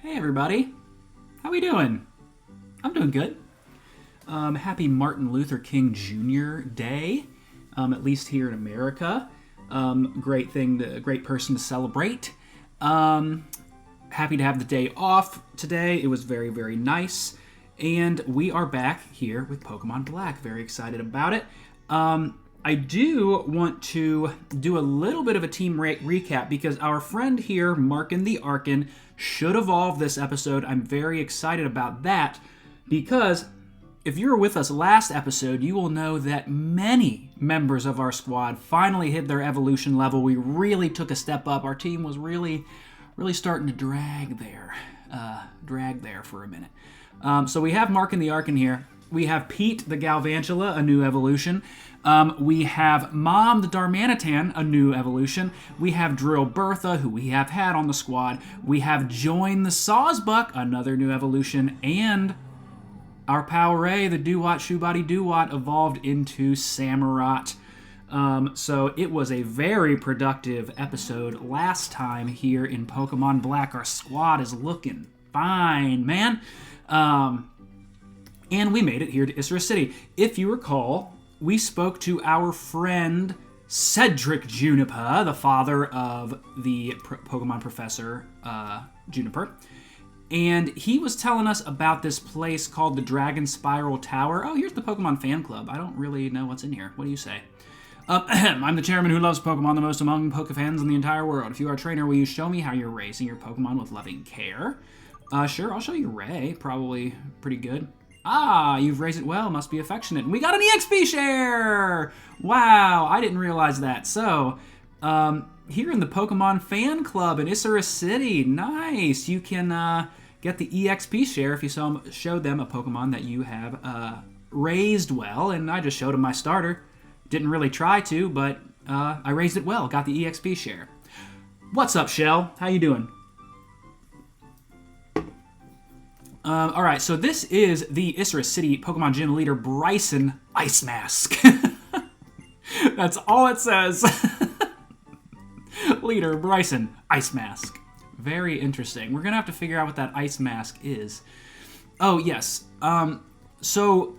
Hey everybody, how we doing? I'm doing good. Happy Martin Luther King Jr. Day, at least here in America. Great person to celebrate. Happy to have the day off today. It was very, very nice. And we are back here with Pokemon Black. Very excited about it. I do want to do a little bit of a team recap because our friend here, Markin the Arkin, should evolve this episode. I'm very excited about that because if you were with us last episode, you will know that many members of our squad finally hit their evolution level. We really took a step up. Our team was really starting to drag there for a minute. So we have Markin the Arkin here. We have Pete the Galvantula, a new evolution. We have Mom the Darmanitan, a new evolution. We have Drill Bertha, who we have had on the squad. We have Join the Sawsbuck, another new evolution. And our Powerade, the Dewott Shoebody Dewott, evolved into Samurott. So it was a very productive episode last time here in Pokemon Black. Our squad is looking fine, man. And we made it here to Isra City. If you recall, we spoke to our friend Cedric Juniper, the father of the Pokemon Professor Juniper. And he was telling us about this place called the Dragon Spiral Tower. Oh, here's the Pokemon Fan Club. I don't really know what's in here. What do you say? I'm the chairman who loves Pokemon the most among Pokefans in the entire world. If you are a trainer, will you show me how you're raising your Pokemon with loving care? Sure, I'll show you Ray. Probably pretty good. Ah, you've raised it well. Must be affectionate. And we got an EXP share! Wow, I didn't realize that. So, here in the Pokemon Fan Club in Isra City, nice. You can get the EXP share if you showed them a Pokemon that you have raised well. And I just showed them my starter. Didn't really try to, but I raised it well. Got the EXP share. What's up, Shell? How you doing? Alright, so this is the Isra City Pokemon Gym leader, Brycen Ice Mask. That's all it says. Leader, Brycen Ice Mask. Very interesting. We're going to have to figure out what that Ice Mask is. Oh, yes. So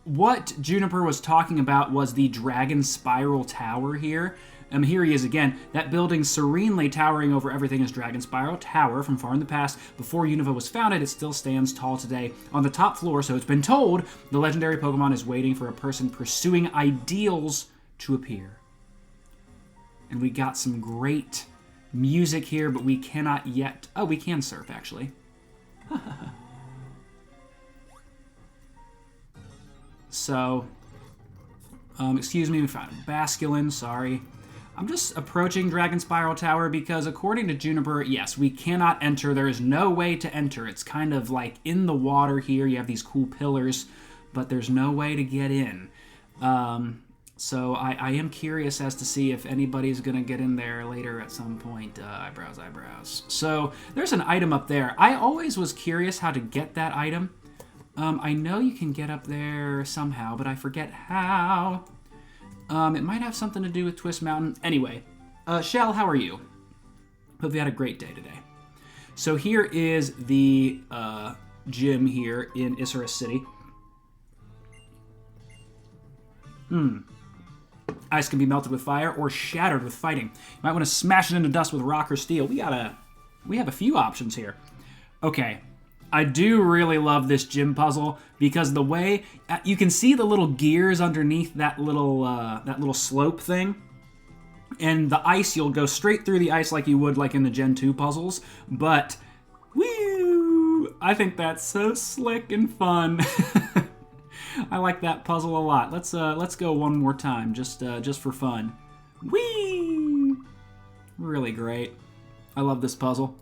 what Juniper was talking about was the Dragon Spiral Tower here. Here he is again. That building serenely towering over everything is Dragon Spiral Tower from far in the past. Before Unova was founded, it still stands tall today on the top floor, so it's been told the legendary Pokemon is waiting for a person pursuing ideals to appear. And we got some great music here, but we cannot yet... Oh, we can surf, actually. So, excuse me, we found a Basculin, sorry. I'm just approaching Dragon Spiral Tower because according to Juniper, yes, we cannot enter. There is no way to enter. It's kind of like in the water here. You have these cool pillars, but there's no way to get in. So I am curious as to see if anybody's going to get in there later at some point. Eyebrows. So there's an item up there. I always was curious how to get that item. I know you can get up there somehow, but I forget how. It might have something to do with Twist Mountain. Anyway, Shell, how are you? Hope you had a great day today. So here is the gym here in Isra City. Ice can be melted with fire or shattered with fighting. You might want to smash it into dust with rock or steel. We have a few options here. Okay. I do really love this gym puzzle because the way you can see the little gears underneath that little slope thing, and the ice, you'll go straight through the ice like you would like in the Gen 2 puzzles. But woo, I think that's so slick and fun. I like that puzzle a lot. Let's go one more time just for fun. Whee! Really great. I love this puzzle.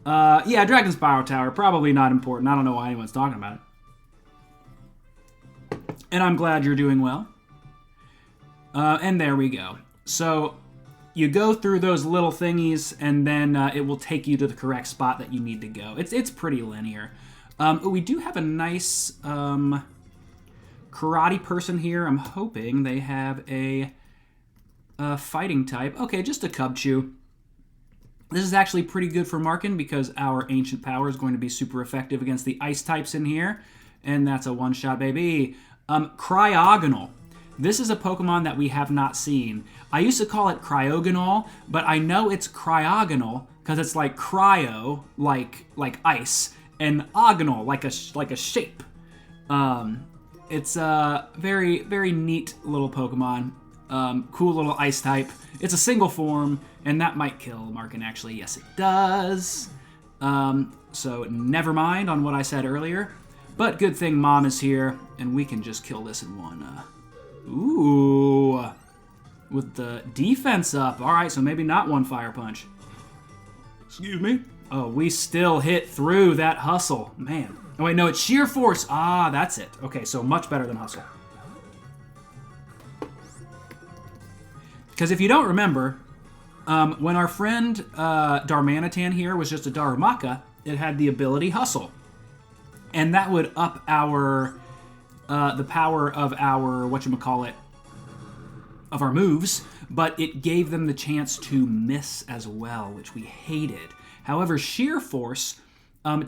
Yeah, Dragon Spiral Tower, probably not important. I don't know why anyone's talking about it. And I'm glad you're doing well. And there we go. So, you go through those little thingies, and then it will take you to the correct spot that you need to go. It's pretty linear. We do have a nice karate person here. I'm hoping they have a fighting type. Okay, just a Cubchoo. This is actually pretty good for Markin because our Ancient Power is going to be super effective against the ice types in here. And that's a one-shot, baby. Cryogonal. This is a Pokemon that we have not seen. I used to call it Cryogonal, but I know it's Cryogonal because it's like cryo, like ice, and ogonal, like a shape. It's a very, very neat little Pokemon. Cool little ice type. It's a single form, and that might kill Markin, actually. Yes, it does. So never mind on what I said earlier. But good thing Mom is here, and we can just kill this in one. Ooh. With the defense up. All right, so maybe not one Fire Punch. Excuse me? Oh, we still hit through that Hustle. Man. Oh, wait, no, it's Sheer Force. Ah, that's it. Okay, so much better than Hustle. Because if you don't remember, when our friend Darmanitan here was just a Darumaka, it had the ability Hustle. And that would up our the power of our, whatchamacallit, of our moves, but it gave them the chance to miss as well, which we hated. However, Sheer Force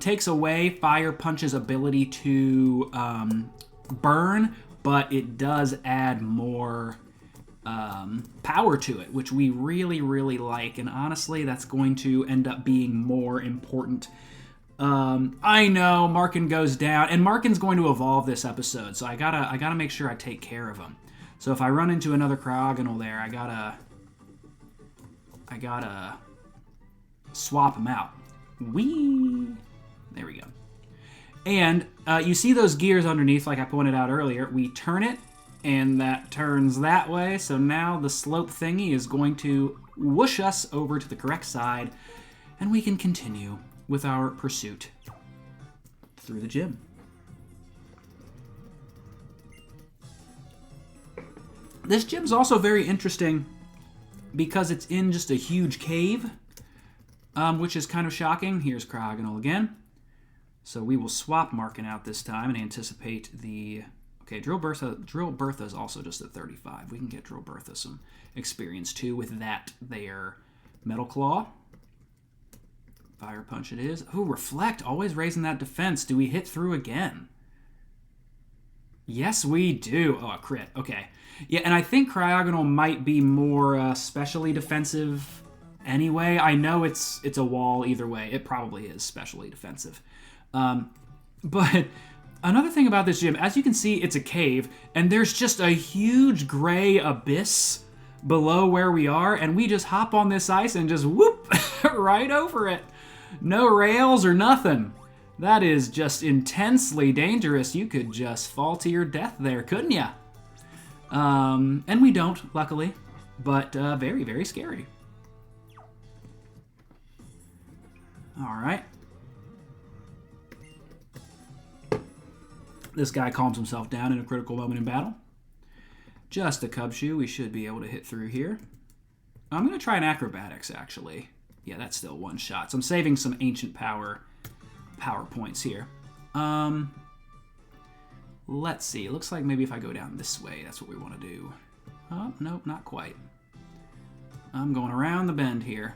takes away Fire Punch's ability to burn, but it does add more power to it, which we really, really like. And honestly, that's going to end up being more important. I know Markin goes down, and Markin's going to evolve this episode, so I gotta make sure I take care of him. So if I run into another Cryogonal there, I gotta swap him out. Whee! There we go. And you see those gears underneath, like I pointed out earlier. We turn it, and that turns that way. So now the slope thingy is going to whoosh us over to the correct side, and we can continue with our pursuit through the gym. This gym's also very interesting because it's in just a huge cave, which is kind of shocking. Here's Cryogonal again. So we will swap Markin out this time and anticipate the... Okay, Drill Bertha is also just at 35. We can get Drill Bertha some experience too with that there Metal Claw. Fire Punch it is. Ooh, Reflect, always raising that defense. Do we hit through again? Yes, we do. Oh, a crit. Okay. Yeah, and I think Cryogonal might be more specially defensive anyway. I know it's a wall either way. It probably is specially defensive. But another thing about this gym, as you can see, it's a cave, and there's just a huge gray abyss below where we are, and we just hop on this ice and just whoop right over it. No rails or nothing. That is just intensely dangerous. You could just fall to your death there, couldn't ya? And we don't, luckily, but very, very scary. All right. This guy calms himself down in a critical moment in battle. Just a Cubchoo. We should be able to hit through here. I'm going to try an Acrobatics, actually. Yeah, that's still one shot. So I'm saving some Ancient Power points here. Let's see. It looks like maybe if I go down this way, that's what we want to do. Oh, nope, not quite. I'm going around the bend here.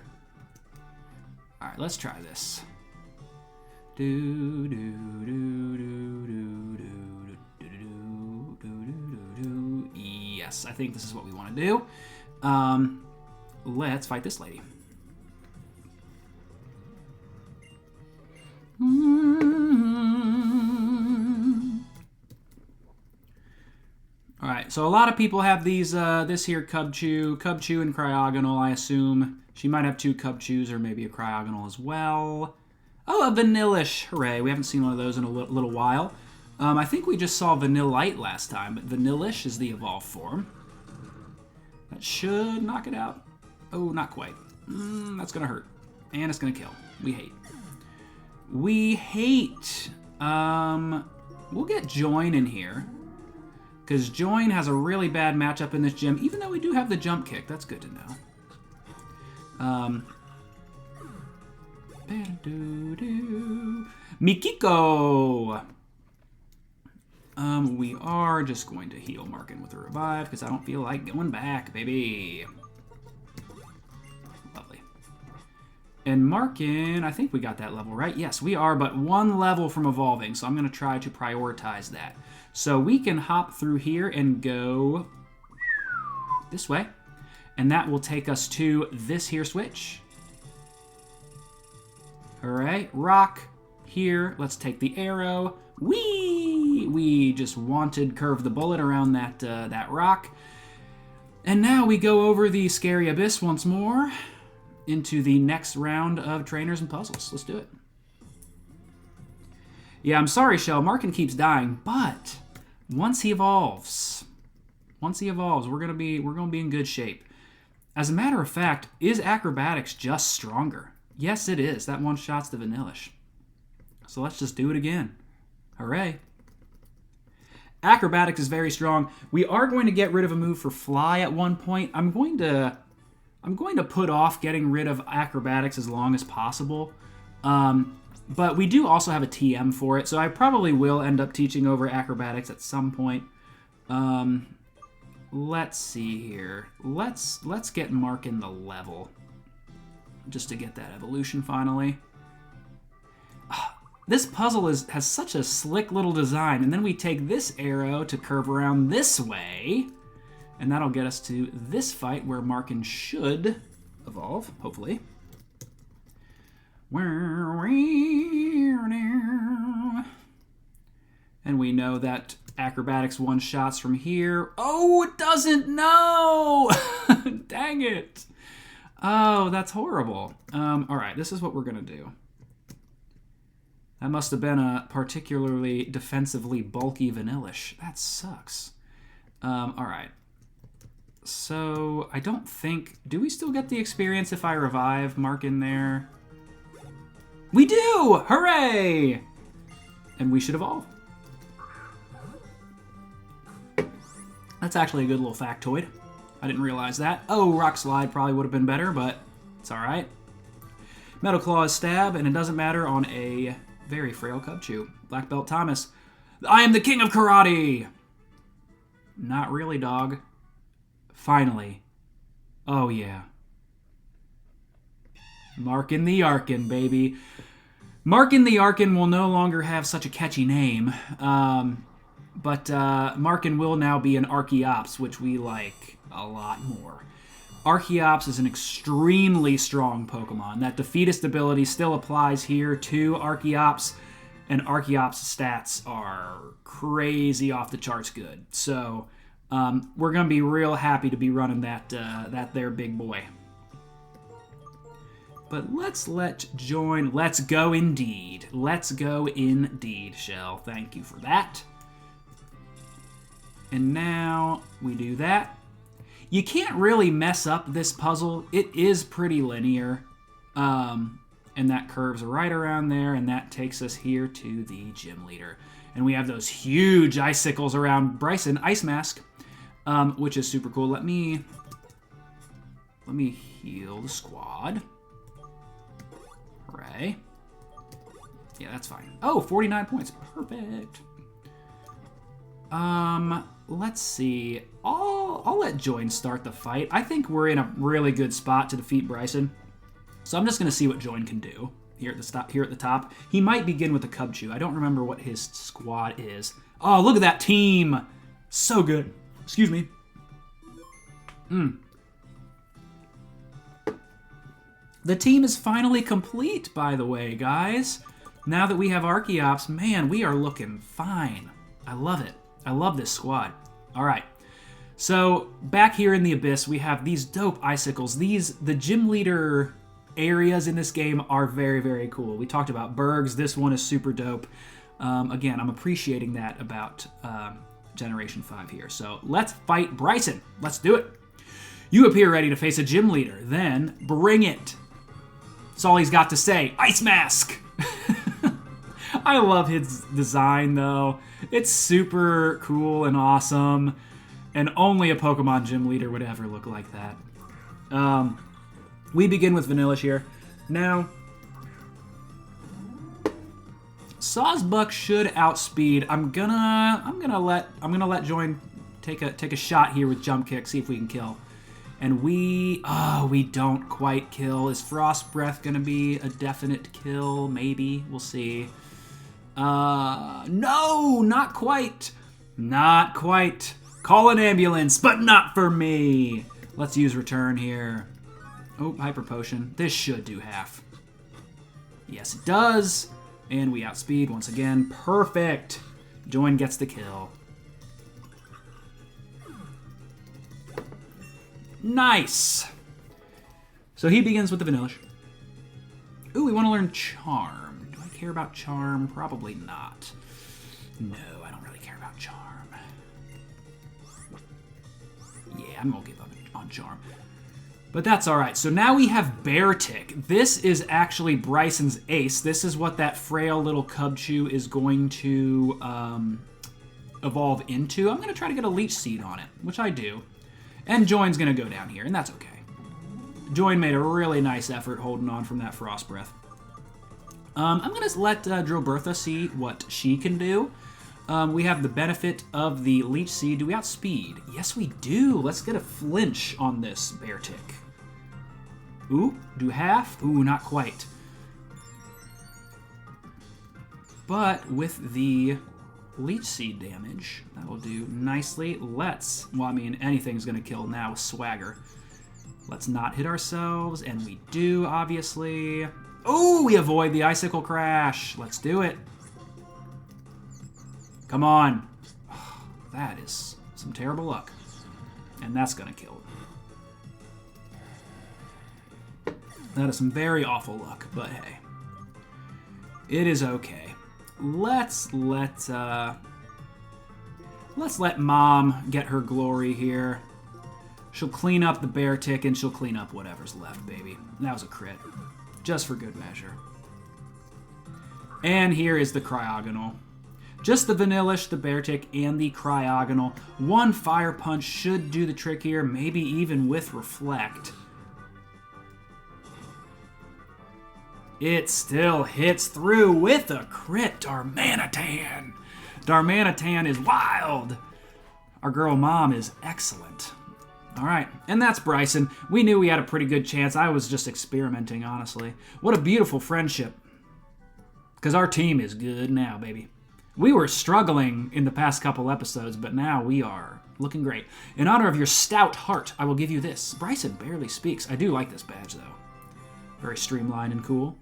All right, let's try this. Yes, I think this is what we want to do. Let's fight this lady. All right, so a lot of people have these, this here Cubchoo and Cryogonal, I assume. She might have two Cubchoos or maybe a Cryogonal as well. Oh, a Vanillish, hooray. We haven't seen one of those in a little while. I think we just saw Vanillite last time, but Vanillish is the evolved form. That should knock it out. Oh, not quite. That's going to hurt. And it's going to kill. We hate. We hate. We'll get Join in here. Because Join has a really bad matchup in this gym, even though we do have the jump kick. That's good to know. Mikiko! We are just going to heal Markin with a revive, because I don't feel like going back, baby. Lovely. And Markin, I think we got that level, right? Yes, we are but one level from evolving, so I'm going to try to prioritize that. So we can hop through here and go this way. And that will take us to this here switch. All right, rock here. Let's take the arrow. Whee! We just wanted curve the bullet around that rock. And now we go over the scary abyss once more into the next round of trainers and puzzles. Let's do it. Yeah, I'm sorry, Shell. Markin keeps dying, but once he evolves, we're gonna be in good shape. As a matter of fact, is acrobatics just stronger? Yes, it is. That one shot's the Vanillish. So let's just do it again. Hooray. Acrobatics is very strong. We are going to get rid of a move for fly at one point. I'm going to put off getting rid of acrobatics as long as possible. But we do also have a TM for it, so I probably will end up teaching over acrobatics at some point. Let's see here. Let's get Markin the level, just to get that evolution finally. This puzzle has such a slick little design, and then we take this arrow to curve around this way, and that'll get us to this fight where Markin should evolve, hopefully. And we know that acrobatics one-shots from here. Oh, it doesn't! No! Dang it! Oh, that's horrible. All right, this is what we're going to do. That must have been a particularly defensively bulky Vanillish. That sucks. All right. So, I don't think... Do we still get the experience if I revive Markin there? We do! Hooray! And we should evolve. That's actually a good little factoid. I didn't realize that. Oh, Rock Slide probably would have been better, but it's all right. Metal Claw is stab, and it doesn't matter on a very frail Cubchoo. Black Belt Thomas. I am the king of karate! Not really, dog. Finally. Oh, yeah. Markin the Arkin, baby. Markin the Arkin will no longer have such a catchy name, but Markin will now be an Archeops, which we like a lot more. Archeops is an extremely strong Pokemon. That defeatist ability still applies here to Archeops, and Archeops' stats are crazy off the charts good. So we're going to be real happy to be running that there big boy. But let's go indeed. Let's go indeed, Shell. Thank you for that. And now we do that. You can't really mess up this puzzle. It is pretty linear. And that curves right around there, and that takes us here to the gym leader. And we have those huge icicles around Brycen Ice Mask, which is super cool. Let me heal the squad. Hooray. Yeah, that's fine. Oh, 49 points. Perfect. Let's see. I'll let Join start the fight. I think we're in a really good spot to defeat Brycen. So I'm just going to see what Join can do here at the top. He might begin with the Cubchoo. I don't remember what his squad is. Oh, look at that team. So good. Excuse me. The team is finally complete, by the way, guys. Now that we have Archeops, man, we are looking fine. I love it. I love this squad. All right. So back here in the Abyss, we have these dope icicles. The gym leader areas in this game are very, very cool. We talked about Bergs. This one is super dope. Again, I'm appreciating that about Generation 5 here. So let's fight Brycen. Let's do it. You appear ready to face a gym leader. Then bring it. That's all he's got to say. Ice Mask! I love his design, though. It's super cool and awesome. And only a Pokemon gym leader would ever look like that. We begin with Vanillish here. Now, Sawsbuck should outspeed. I'm gonna let Join take a shot here with Jump Kick, see if we can kill. And we don't quite kill. Is Frost Breath going to be a definite kill? Maybe. We'll see. No, not quite. Not quite. Call an ambulance, but not for me. Let's use return here. Oh, Hyper Potion. This should do half. Yes, it does. And we outspeed once again. Perfect. Join gets the kill. Nice. So he begins with the Vanillish. Ooh, we want to learn Charm. Do I care about Charm? Probably not. No, I don't really care about Charm. Yeah, I'm going to give up on Charm. But that's alright. So now we have Bear Tick. This is actually Brycen's ace. This is what that frail little Cubchoo is going to evolve into. I'm going to try to get a Leech Seed on it, which I do. And Join's going to go down here, and that's okay. Join made a really nice effort holding on from that Frost Breath. I'm going to let Drillbertha see what she can do. We have the benefit of the Leech Seed. Do we outspeed? Yes, we do. Let's get a flinch on this Bear Tick. Ooh, do half? Ooh, not quite. But with the Leech Seed damage, that'll do nicely. Well, I mean, anything's going to kill now with Swagger. Let's not hit ourselves, and we do, obviously. Oh, we avoid the Icicle Crash. Let's do it. Come on. That is some terrible luck. And that's going to kill it. That is some very awful luck, but hey. It is okay. Let's let Mom get her glory here. She'll clean up the Bear Tick, and she'll clean up whatever's left, baby. That was a crit. Just for good measure. And here is the Cryogonal. Just the Vanillish, the Bear Tick, and the Cryogonal. One Fire Punch should do the trick here, maybe even with Reflect. It still hits through with a crit. Darmanitan. Darmanitan is wild. Our girl Mom is excellent. All right, and that's Brycen. We knew we had a pretty good chance. I was just experimenting, honestly. What a beautiful friendship. Because our team is good now, baby. We were struggling in the past couple episodes, but now we are looking great. In honor of your stout heart, I will give you this. Brycen barely speaks. I do like this badge, though. Very streamlined and cool.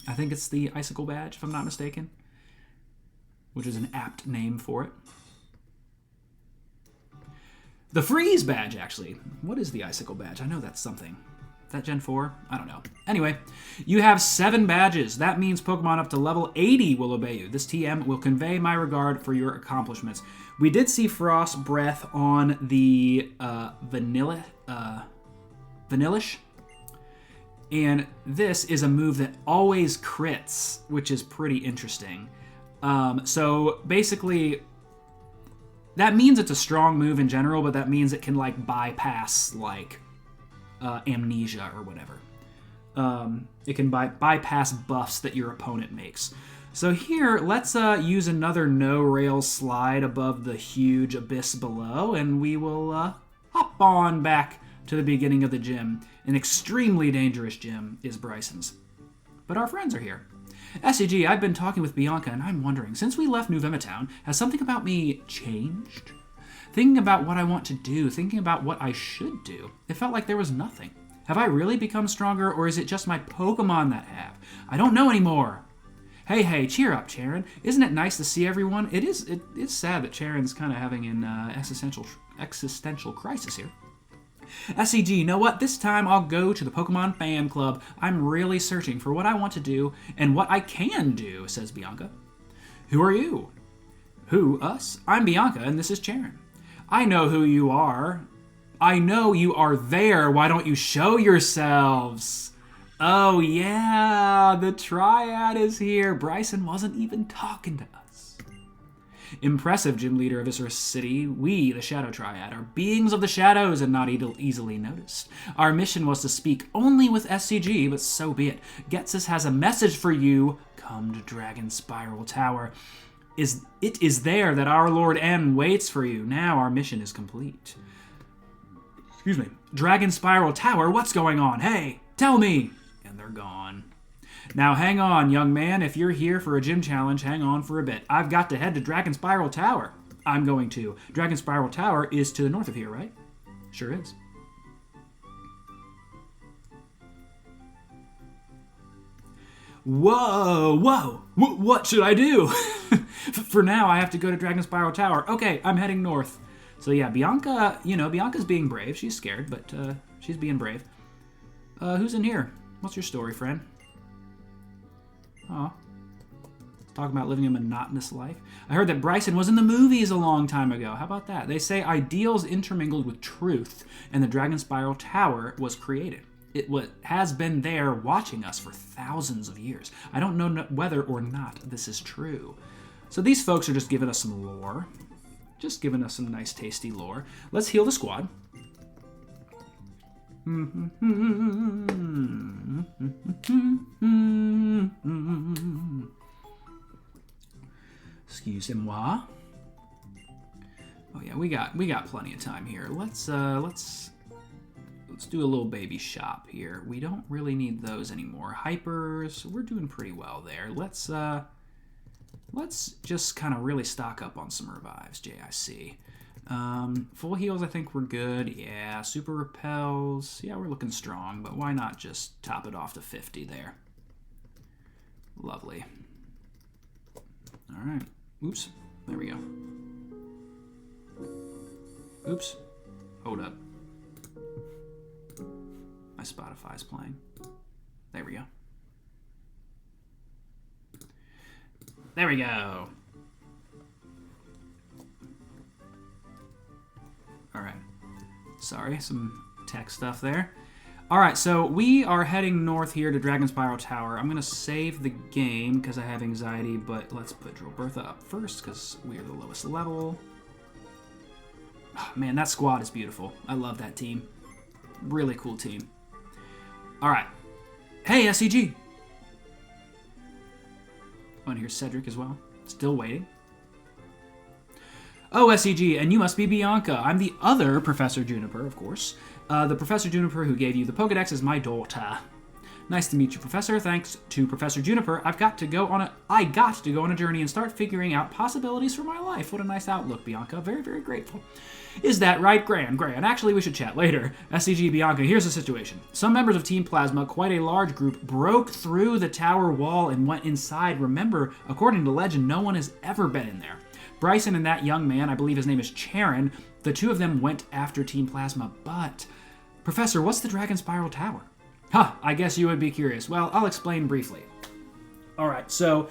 I think it's the Icicle badge, if I'm not mistaken. Which is an apt name for it. The Freeze badge, actually. What is the Icicle badge? I know that's something. Is that Gen 4? I don't know. Anyway, you have 7 badges. That means Pokemon up to level 80 will obey you. This TM will convey my regard for your accomplishments. We did see Frost Breath on the Vanillish. And this is a move that always crits, which is pretty interesting. So basically, that means it's a strong move in general, but that means it can like bypass like amnesia or whatever. It can bypass buffs that your opponent makes. So here, let's use another no-rail slide above the huge abyss below, and we will hop on back to the beginning of the gym. An extremely dangerous gym is Brycen's. But our friends are here. SCG, I've been talking with Bianca, and I'm wondering, since we left New Vimetown, has something about me changed? Thinking about what I want to do, thinking about what I should do, it felt like there was nothing. Have I really become stronger, or is it just my Pokemon that have? I don't know anymore. Hey, cheer up, Charon. Isn't it nice to see everyone? It's sad that Charon's kind of having an existential crisis here. SCG, you know what? This time I'll go to the Pokemon Fan Club. I'm really searching for what I want to do and what I can do, says Bianca. Who are you? Who? Us? I'm Bianca, and this is Charon. I know who you are. I know you are there. Why don't you show yourselves? Oh, yeah, the Triad is here. Brycen wasn't even talking to us. Impressive, Gym Leader of Isra City. We, the Shadow Triad, are beings of the shadows and not easily noticed. Our mission was to speak only with SCG, but so be it. Getsus has a message for you. Come to Dragon Spiral Tower. It is there that our Lord N waits for you. Now our mission is complete. excuse me, Dragon Spiral Tower, what's going on? Hey, tell me. And they're gone. Now hang on, young man. If you're here for a gym challenge, hang on for a bit. I've got to head to Dragon Spiral Tower. I'm going to. Dragon Spiral Tower is to the north of here, right? Sure is. Whoa, whoa, what should I do? For now, I have to go to Dragon Spiral Tower. Okay, I'm heading north. So yeah, Bianca, Bianca's being brave. She's scared, but she's being brave. Who's in here? What's your story, friend? Oh, talking about living a monotonous life. I heard that Brycen was in the movies a long time ago. How about that? They say ideals intermingled with truth, and the Dragon Spiral Tower was created. It has been there watching us for thousands of years. I don't know whether or not this is true. So these folks are just giving us some lore. Just giving us some nice, tasty lore. Let's heal the squad. Excusez-moi. Oh yeah, we got plenty of time here. Let's do a little baby shop here. We don't really need those anymore. Hypers, we're doing pretty well there. Let's just kind of really stock up on some revives, JIC. Full heals, I think we're good. Yeah, super repels. Yeah, we're looking strong, but why not just top it off to 50 there? Lovely. All right. Oops. There we go. Oops. Hold up. My Spotify's playing. There we go. There we go. All right. Sorry, some tech stuff there. All right, so we are heading north here to Dragon Spiral Tower. I'm going to save the game because I have anxiety, but let's put Drill Bertha up first because we are the lowest level. Oh, man, that squad is beautiful. I love that team. Really cool team. All right. Hey, SEG. Want to hear Cedric as well? Still waiting. Oh, SEG, and you must be Bianca. I'm the other Professor Juniper, of course. The Professor Juniper who gave you the Pokedex is my daughter. Nice to meet you, Professor. Thanks to Professor Juniper, I got to go on a journey and start figuring out possibilities for my life. What a nice outlook, Bianca. Very, very grateful. Is that right, Gran? Actually, we should chat later. SCG Bianca, here's the situation. Some members of Team Plasma, quite a large group, broke through the tower wall and went inside. Remember, according to legend, no one has ever been in there. Brycen and that young man, I believe his name is Charon, the two of them went after Team Plasma, but... Professor, what's the Dragon Spiral Tower? Huh, I guess you would be curious. Well, I'll explain briefly. Alright, so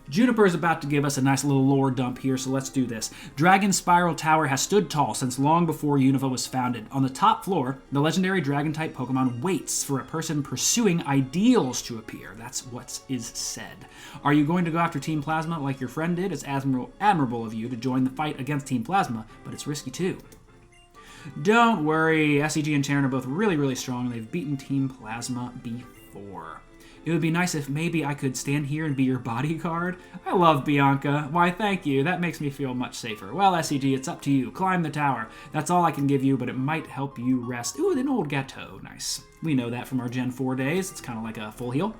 Juniper is about to give us a nice little lore dump here, so let's do this. Dragon Spiral Tower has stood tall since long before Unova was founded. On the top floor, the legendary Dragon-type Pokemon waits for a person pursuing ideals to appear. That's what is said. Are you going to go after Team Plasma like your friend did? It's admirable of you to join the fight against Team Plasma, but it's risky too. Don't worry, SEG and Charon are both really, really strong. They've beaten Team Plasma before. It would be nice if maybe I could stand here and be your bodyguard. I love Bianca. Why, thank you. That makes me feel much safer. Well, SEG, it's up to you. Climb the tower. That's all I can give you, but it might help you rest. Ooh, an old Gateau. Nice. We know that from our Gen 4 days. It's kind of like a full heal.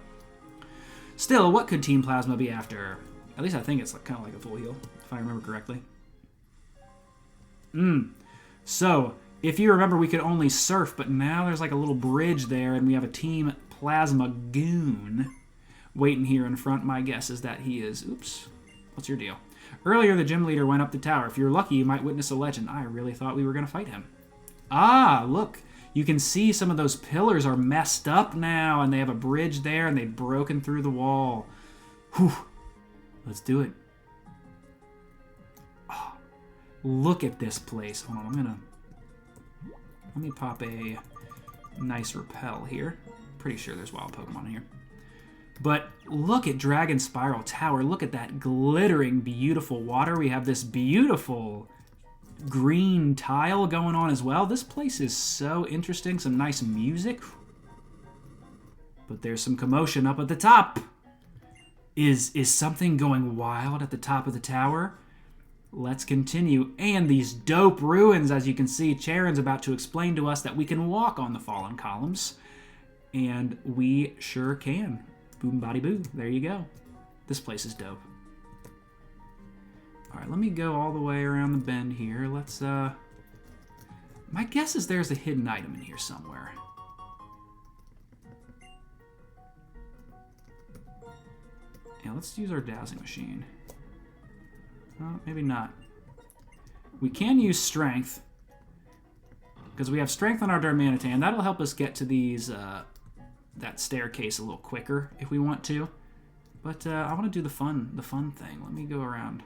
Still, what could Team Plasma be after? At least I think it's kind of like a full heal, if I remember correctly. So, if you remember, we could only surf, but now there's like a little bridge there, and we have a Team Plasma goon waiting here in front. My guess is that he is... Oops. What's your deal? Earlier, the gym leader went up the tower. If you're lucky, you might witness a legend. I really thought we were going to fight him. Ah, look. You can see some of those pillars are messed up now, and they have a bridge there, and they've broken through the wall. Whew. Let's do it. Oh, look at this place. Hold on, let me pop a nice repel here. Pretty sure there's wild Pokemon here. But look at Dragon Spiral Tower. Look at that glittering, beautiful water. We have this beautiful green tile going on as well. This place is so interesting. Some nice music. But there's some commotion up at the top. Is something going wild at the top of the tower? Let's continue. And these dope ruins, as you can see, Charon's about to explain to us that we can walk on the fallen columns. And we sure can. Boom, body, boo. There you go. This place is dope. All right, let me go all the way around the bend here. Let's, my guess is there's a hidden item in here somewhere. Yeah, let's use our dowsing machine. Well, maybe not. We can use strength, because we have strength on our Darmanitan. That'll help us get to these, that staircase a little quicker if we want to. But I want to do the fun thing. Let me go around.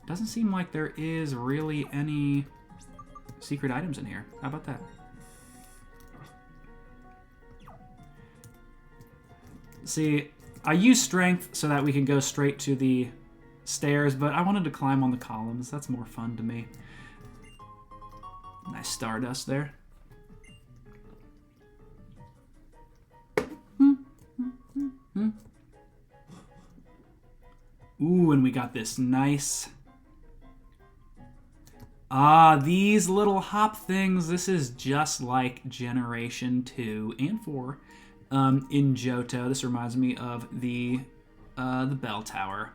Doesn't seem like there is really any secret items in here. How about that? See, I use strength so that we can go straight to the stairs, but I wanted to climb on the columns. That's more fun to me. Nice stardust there. Ooh, and we got this nice... these little hop things. This is just like Generation 2 and 4 in Johto. This reminds me of the bell tower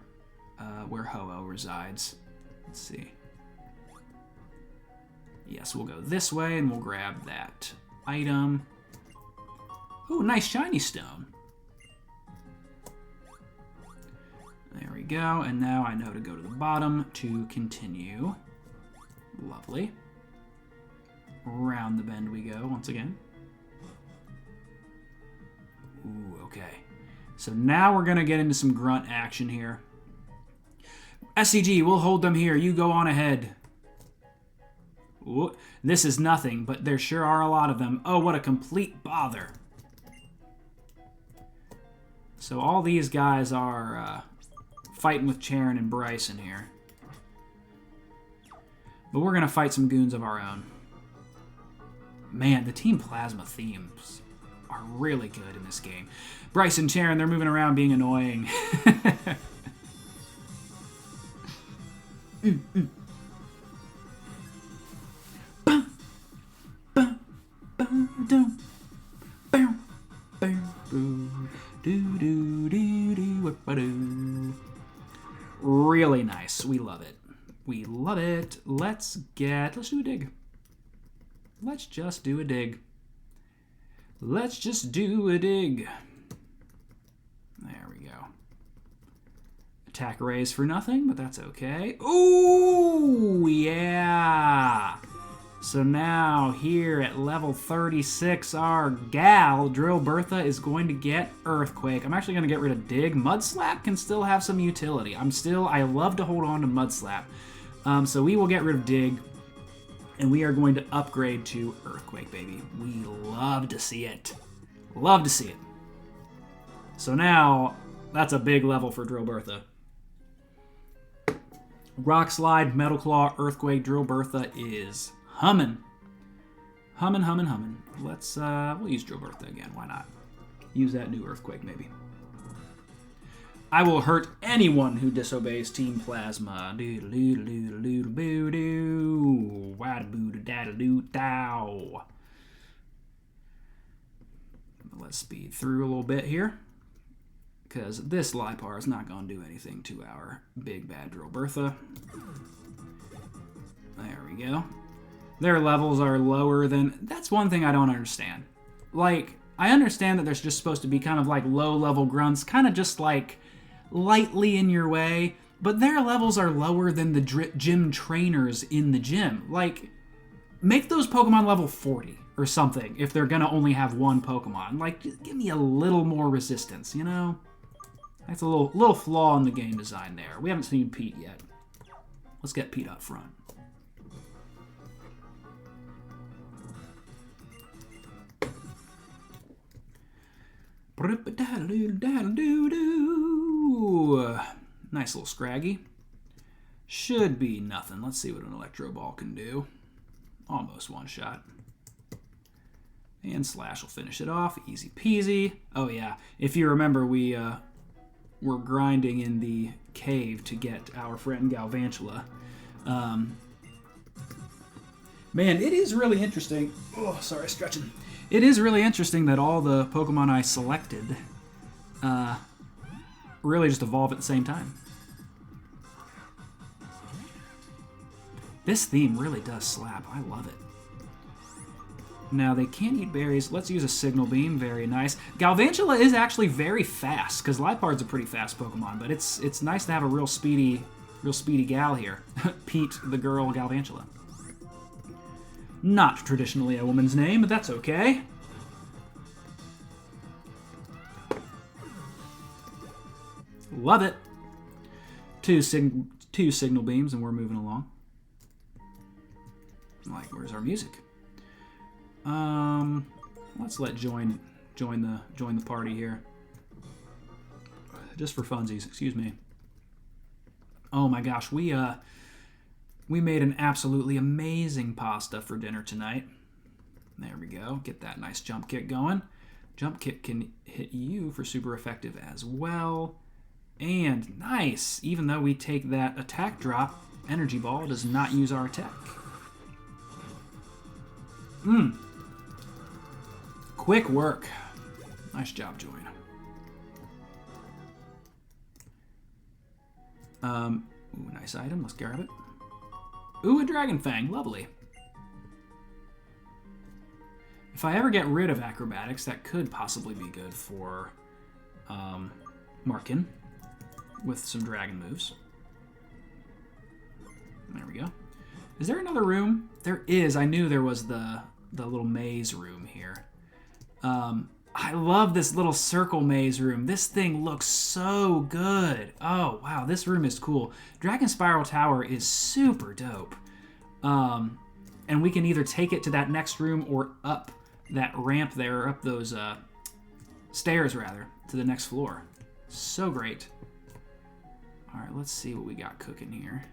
where Ho-Oh resides. Let's see. Yes, we'll go this way and we'll grab that item. Ooh, nice shiny stone. There we go, and now I know to go to the bottom to continue. Lovely. Round the bend we go once again. Ooh, okay. So now we're going to get into some grunt action here. SCG, we'll hold them here. You go on ahead. Ooh, this is nothing, but there sure are a lot of them. Oh, what a complete bother. So all these guys are fighting with Charon and Brycen here. But we're going to fight some goons of our own. Man, the Team Plasma themes are really good in this game. Brycen, Charon, they're moving around being annoying. Really nice. We love it. We love it. Let's do a dig. Let's just do a dig. Let's just do a dig. There we go. Attack raise for nothing, but that's okay. Ooh, yeah. So now here at level 36, our gal, Drill Bertha, is going to get Earthquake. I'm actually going to get rid of Dig. Mud Slap can still have some utility. I love to hold on to Mud Slap. So we will get rid of Dig, and we are going to upgrade to Earthquake, baby. We love to see it. Love to see it. So now, that's a big level for Drill Bertha. Rock Slide, Metal Claw, Earthquake, Drill Bertha is humming. Humming. Let's, we'll use Drill Bertha again. Why not? Use that new Earthquake, maybe. I will hurt anyone who disobeys Team Plasma. Doodle-doodle-doodle-boo-doo. Wada-boo-da-da-doo-dow. Let's speed through a little bit here, because this Lipar is not going to do anything to our big bad Drill Bertha. There we go. Their levels are lower than... That's one thing I don't understand. Like, I understand that there's just supposed to be kind of like low-level grunts, kind of just like lightly in your way, but their levels are lower than the gym trainers in the gym. Like, make those Pokemon level 40 or something if they're going to only have one Pokemon. Like, just give me a little more resistance, you know? That's a little flaw in the game design there. We haven't seen Pete yet. Let's get Pete up front. Nice little Scraggy. Should be nothing. Let's see what an Electro Ball can do. Almost one shot. And Slash will finish it off. Easy peasy. Oh yeah, if you remember, we we're grinding in the cave to get our friend Galvantula. Man, it is really interesting. Oh, sorry, stretching. It is really interesting that all the Pokemon I selected really just evolve at the same time. This theme really does slap. I love it. Now, they can't eat berries. Let's use a Signal Beam. Very nice. Galvantula is actually very fast, because Lipard's a pretty fast Pokemon, but it's nice to have a real speedy gal here. Pete, the girl Galvantula. Not traditionally a woman's name, but that's okay. Love it. Two Signal Beams, and we're moving along. Like, where's our music? Let's let join the party here. Just for funsies, excuse me. Oh my gosh, we made an absolutely amazing pasta for dinner tonight. There we go. Get that nice jump kick going. Jump kick can hit you for super effective as well. And nice, even though we take that attack drop, Energy Ball does not use our attack. Quick work. Nice job, Join. Ooh, nice item. Let's grab it. Ooh, a Dragon Fang. Lovely. If I ever get rid of Acrobatics, that could possibly be good for Markin with some Dragon moves. There we go. Is there another room? There is. I knew there was the little maze room here. I love this little circle maze room. This thing looks so good. Oh, wow. This room is cool. Dragon Spiral Tower is super dope. And we can either take it to that next room or up that ramp there, or up those stairs, rather, to the next floor. So great. All right, let's see what we got cooking here.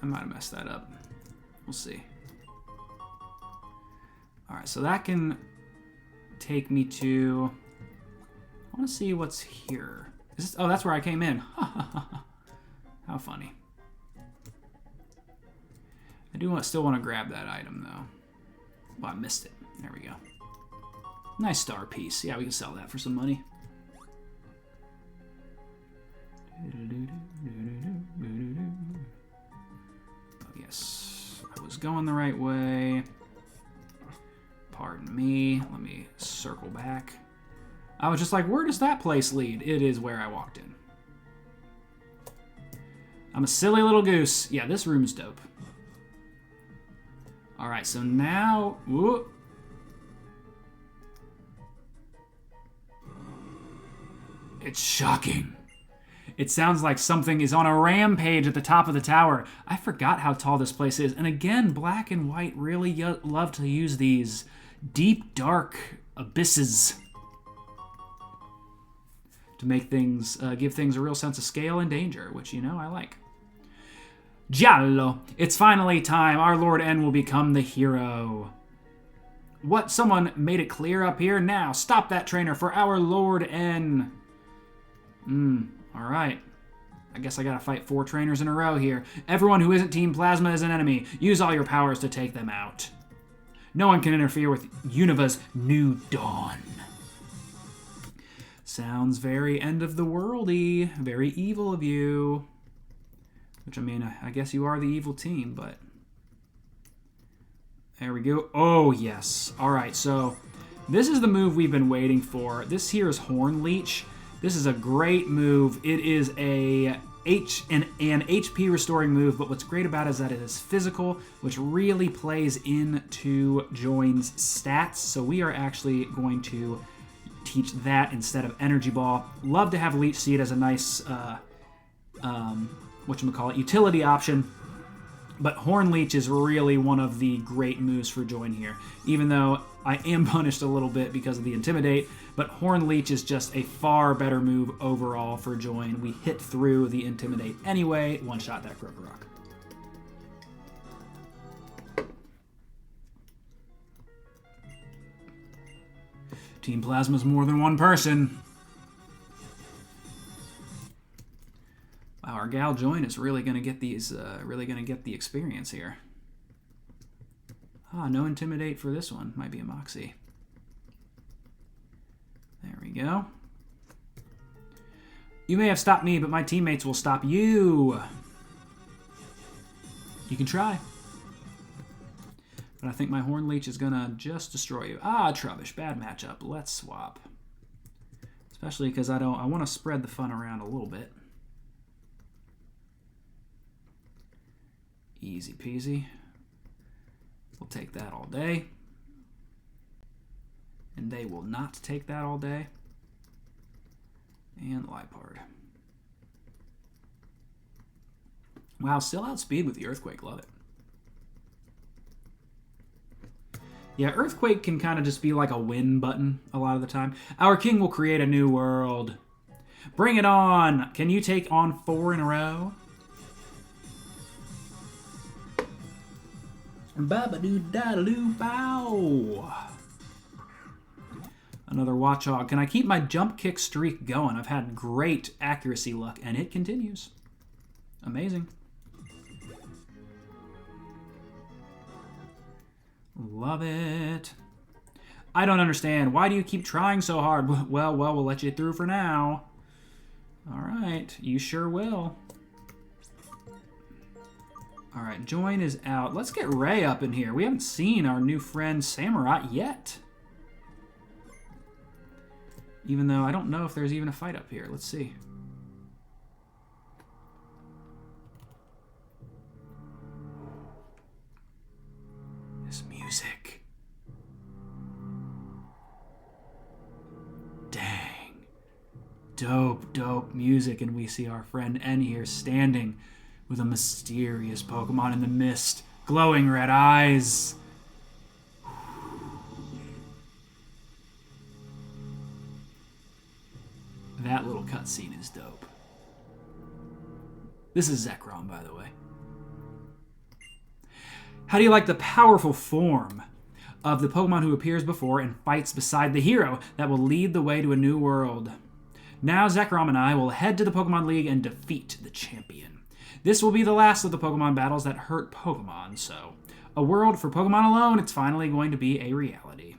I might have messed that up. We'll see. All right, so that can take me to... I want to see what's here. Is this... Oh, that's where I came in. How funny. I do still want to grab that item, though. Well, I missed it. There we go. Nice star piece. Yeah, we can sell that for some money. Yes, I was going the right way. Pardon me. Let me circle back. I was just like, where does that place lead? It is where I walked in. I'm a silly little goose. Yeah, this room's dope. All right, so now... Whoop. It's shocking. It sounds like something is on a rampage at the top of the tower. I forgot how tall this place is. And again, Black and White really love to use these deep, dark abysses to make things, give things a real sense of scale and danger, which, you know, I like. Giallo. It's finally time. Our Lord N will become the hero. What? Someone made it clear up here? Now, stop that trainer for our Lord N. Alright. I guess I gotta fight 4 trainers in a row here. Everyone who isn't Team Plasma is an enemy. Use all your powers to take them out. No one can interfere with Univa's new dawn. Sounds very end of the world-y. Very evil of you. Which, I mean, I guess you are the evil team, but... There we go. Oh, yes. Alright, so... This is the move we've been waiting for. This here is Horn Leech. This is a great move. It is an HP restoring move, but what's great about it is that it is physical, which really plays into Join's stats. So we are actually going to teach that instead of Energy Ball. Love to have Leech Seed as a nice, utility option. But Horn Leech is really one of the great moves for Join here. Even though I am punished a little bit because of the Intimidate, but Horn Leech is just a far better move overall for Join. We hit through the Intimidate anyway, one-shot that Krokorok. Team Plasma's more than one person. Wow, our gal Join is really going to get these, really going to get the experience here. Ah, no Intimidate for this one. Might be a Moxie. There we go. You may have stopped me, but my teammates will stop you. You can try. But I think my Horn Leech is going to just destroy you. Ah, Trubbish. Bad matchup. Let's swap. Especially because I want to spread the fun around a little bit. Easy peasy. We'll take that all day. And they will not take that all day. And Lipard. Wow, still outspeed with the Earthquake. Love it. Yeah, Earthquake can kind of just be like a win button a lot of the time. Our king will create a new world. Bring it on! Can you take on 4 in a row? Ba-ba-doo-da-doo-bow! Another Watchog. Can I keep my jump kick streak going? I've had great accuracy luck, and it continues. Amazing. Love it. I don't understand. Why do you keep trying so hard? Well, we'll let you through for now. All right. You sure will. All right. Join is out. Let's get Ray up in here. We haven't seen our new friend Samurai yet. Even though I don't know if there's even a fight up here. Let's see. This music. Dang. Dope music. And we see our friend N here standing with a mysterious Pokemon in the mist. Glowing red eyes. That little cutscene is dope. This is Zekrom, by the way. How do you like the powerful form of the Pokemon who appears before and fights beside the hero that will lead the way to a new world? Now Zekrom and I will head to the Pokemon League and defeat the champion. This will be the last of the Pokemon battles that hurt Pokemon, so a world for Pokemon alone, it's finally going to be a reality.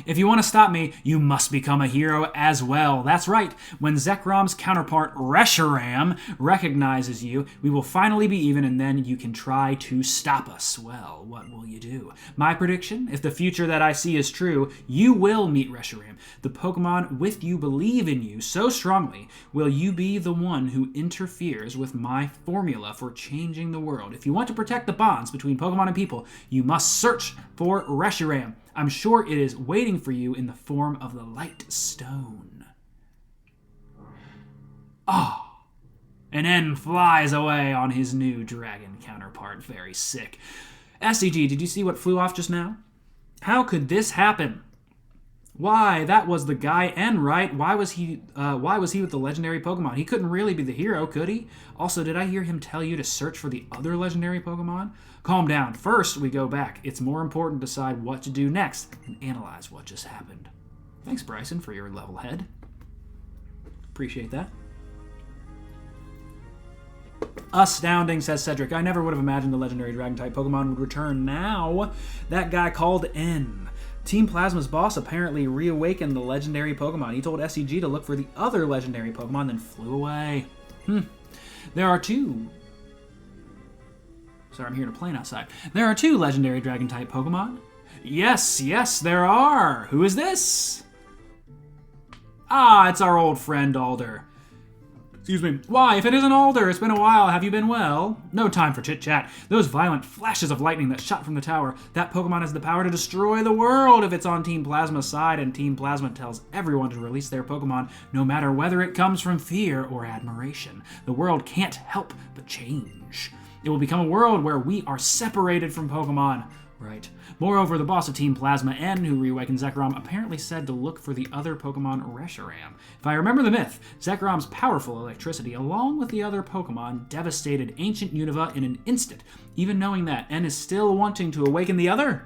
If you want to stop me, you must become a hero as well. That's right. When Zekrom's counterpart, Reshiram, recognizes you, we will finally be even, and then you can try to stop us. Well, what will you do? My prediction, if the future that I see is true, you will meet Reshiram. The Pokemon with you believe in you so strongly, will you be the one who interferes with my formula for changing the world. If you want to protect the bonds between Pokemon and people, you must search for Reshiram. I'm sure it is waiting for you in the form of the Light Stone. Ah! And N flies away on his new dragon counterpart. Very sick. SCG, did you see what flew off just now? How could this happen? Why, that was the guy N, right? Why was he with the legendary Pokemon? He couldn't really be the hero, could he? Also, did I hear him tell you to search for the other legendary Pokemon? Calm down. First, we go back. It's more important to decide what to do next and analyze what just happened. Thanks, Brycen, for your level head. Appreciate that. Astounding, says Cedric. I never would have imagined the legendary Dragon-type Pokemon would return now. That guy called N. Team Plasma's boss apparently reawakened the legendary Pokemon. He told SCG to look for the other legendary Pokemon, then flew away. There are two... Sorry, I'm hearing a plane outside. There are two legendary Dragon-type Pokemon. Yes, there are. Who is this? Ah, it's our old friend Alder. Excuse me. Why, if it isn't Alder, it's been a while. Have you been well? No time for chit-chat. Those violent flashes of lightning that shot from the tower. That Pokemon has the power to destroy the world if it's on Team Plasma's side, and Team Plasma tells everyone to release their Pokemon, no matter whether it comes from fear or admiration. The world can't help but change. It will become a world where we are separated from Pokemon. Right. Moreover, the boss of Team Plasma N, who reawakened Zekrom, apparently said to look for the other Pokemon Reshiram. If I remember the myth, Zekrom's powerful electricity, along with the other Pokemon, devastated ancient Unova in an instant. Even knowing that, N is still wanting to awaken the other?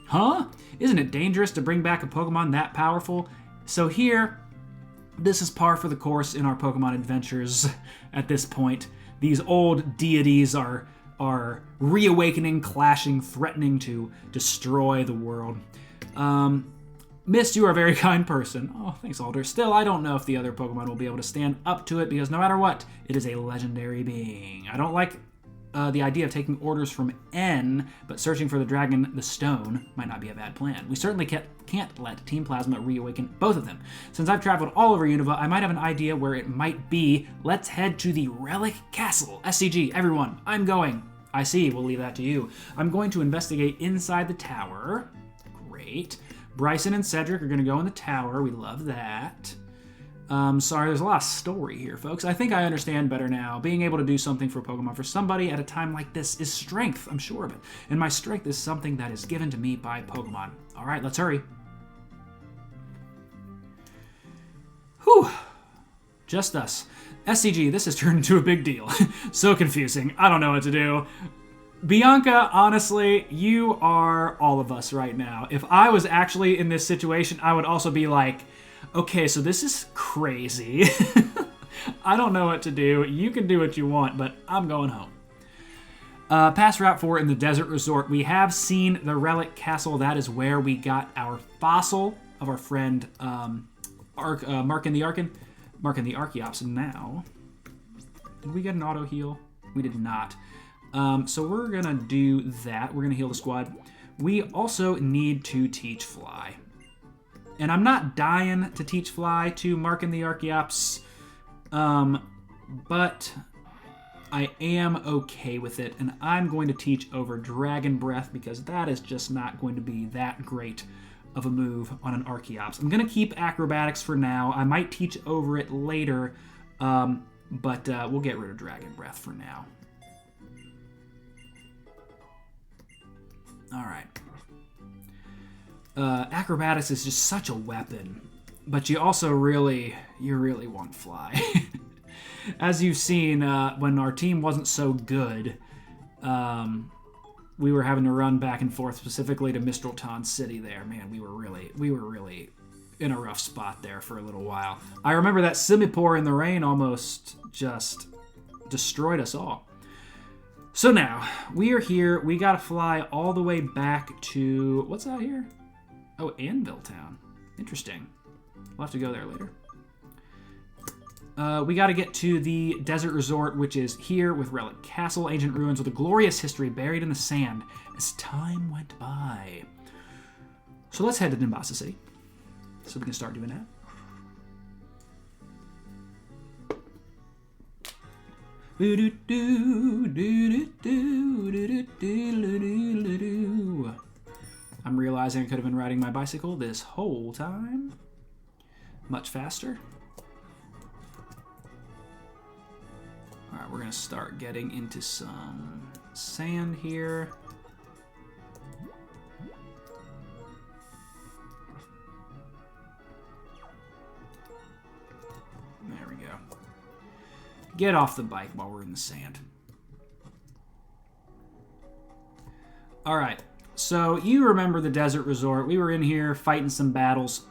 Huh? Isn't it dangerous to bring back a Pokemon that powerful? So here, this is par for the course in our Pokemon adventures at this point. These old deities are reawakening, clashing, threatening to destroy the world. Mist, you are a very kind person. Oh, thanks, Alder. Still, I don't know if the other Pokemon will be able to stand up to it, because no matter what, it is a legendary being. I don't like the idea of taking orders from N, but searching for the dragon, the stone, might not be a bad plan. We certainly can't let Team Plasma reawaken both of them. Since I've traveled all over Unova, I might have an idea where it might be. Let's head to the Relic Castle. SCG, everyone, I'm going. I see, we'll leave that to you. I'm going to investigate inside the tower. Great. Brycen and Cedric are going to go in the tower. We love that. Sorry, there's a lot of story here, folks. I think I understand better now. Being able to do something for Pokemon for somebody at a time like this is strength, I'm sure of it. And my strength is something that is given to me by Pokemon. All right, let's hurry. Whew. Just us. SCG, this has turned into a big deal. So confusing. I don't know what to do. Bianca, honestly, you are all of us right now. If I was actually in this situation, I would also be like, okay, so this is crazy. I don't know what to do. You can do what you want, but I'm going home. Past Route 4 in the Desert Resort. We have seen the Relic Castle. That is where we got our fossil of our friend Mark in the Archeops. Now, did we get an auto heal? We did not. So we're going to do that. We're going to heal the squad. We also need to teach Fly. And I'm not dying to teach Fly to Mark in the Archeops, but I am okay with it, and I'm going to teach over Dragon Breath because that is just not going to be that great of a move on an Archeops. I'm going to keep Acrobatics for now. I might teach over it later, but we'll get rid of Dragon Breath for now. All right. Acrobatics is just such a weapon, but you also really want Fly. As you've seen, when our team wasn't so good, we were having to run back and forth specifically to Mistralton City there. Man, we were really in a rough spot there for a little while. I remember that Simipour in the rain almost just destroyed us all. So now, we are here. We gotta fly all the way back to... What's out here? Oh, Anvil Town. Interesting. We'll have to go there later. We got to get to the Desert Resort, which is here with Relic Castle, ancient ruins with a glorious history buried in the sand as time went by. So let's head to Nimbasa City so we can start doing that. I'm realizing I could have been riding my bicycle this whole time. Much faster. Alright, we're going to start getting into some sand here. There we go. Get off the bike while we're in the sand. Alright. So, you remember the Desert Resort. We were in here fighting some battles,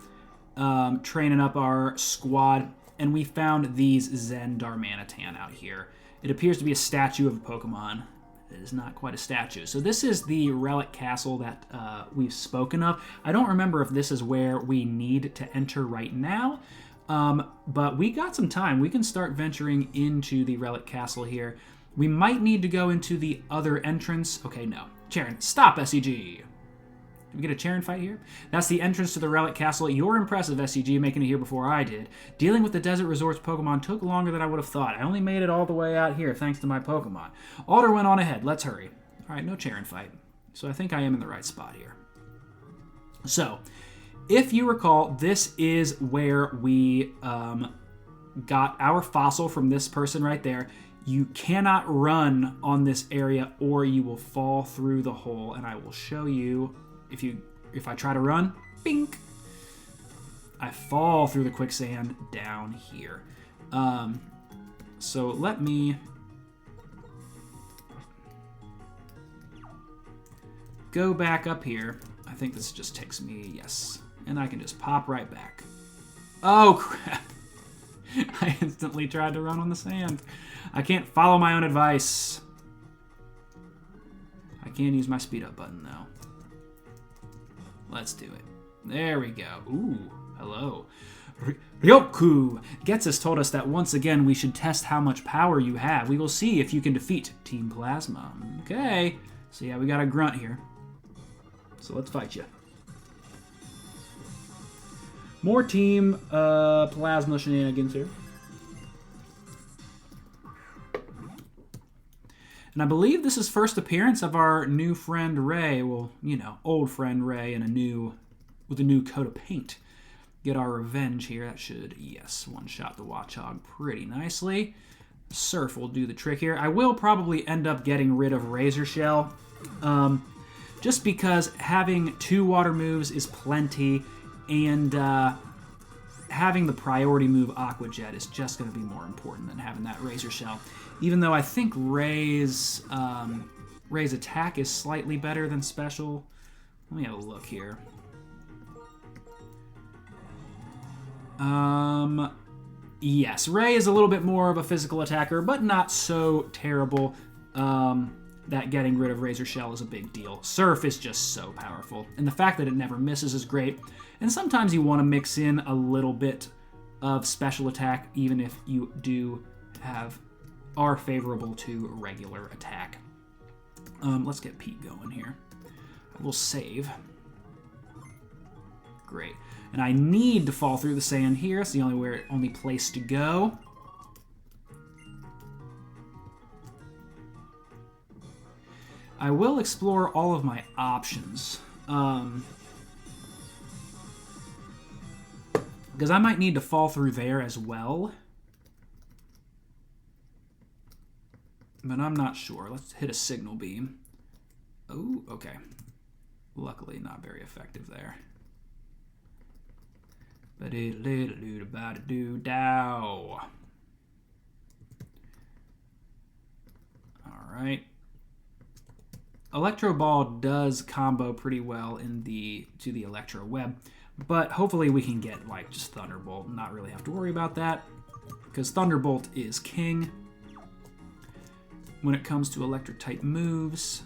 training up our squad, and we found these Zen Darmanitan out here. It appears to be a statue of a Pokemon. It is not quite a statue. So this is the Relic Castle that we've spoken of. I don't remember if this is where we need to enter right now, but we got some time. We can start venturing into the Relic Castle here. We might need to go into the other entrance. Okay, no. Charon, stop, SCG. Did we get a Charon fight here? That's the entrance to the Relic Castle. You're impressive, SCG, making it here before I did. Dealing with the Desert Resort's Pokemon took longer than I would have thought. I only made it all the way out here thanks to my Pokemon. Alder went on ahead. Let's hurry. All right, no Charon fight. So I think I am in the right spot here. So, if you recall, this is where we got our fossil from this person right there. You cannot run on this area or you will fall through the hole. And I will show you if I try to run, bink, I fall through the quicksand down here. So let me go back up here. I think this just takes me, yes. And I can just pop right back. Oh, crap. I instantly tried to run on the sand. I can't follow my own advice. I can use my speed up button, though. Let's do it. There we go. Ooh, hello. Ryoku! Getsus told us that once again we should test how much power you have. We will see if you can defeat Team Plasma. Okay. So yeah, we got a grunt here. So let's fight you. More Team Plasma shenanigans here. And I believe this is first appearance of our new friend Ray. Well, you know, old friend Ray with a new coat of paint. Get our revenge here. That should, yes, one-shot the Watchog pretty nicely. Surf will do the trick here. I will probably end up getting rid of Razor Shell. Just because having 2 water moves is plenty, and having the priority move Aqua Jet is just going to be more important than having that Razor Shell. Even though I think Ray's attack is slightly better than special. Let me have a look here. Yes, Ray is a little bit more of a physical attacker, but not so terrible. That getting rid of Razor Shell is a big deal. Surf is just so powerful, and the fact that it never misses is great. And sometimes you want to mix in a little bit of special attack, even if you are favorable to regular attack. Let's get Pete going here. We'll save. Great. And I need to fall through the sand here. It's the only place to go. I will explore all of my options. Because I might need to fall through there as well. But I'm not sure. Let's hit a signal beam. Oh, okay. Luckily, not very effective there. But it little dude about to do dow. All right. Electro Ball does combo pretty well to the Electro Web, but hopefully we can get like just Thunderbolt and not really have to worry about that, because Thunderbolt is king when it comes to electric type moves.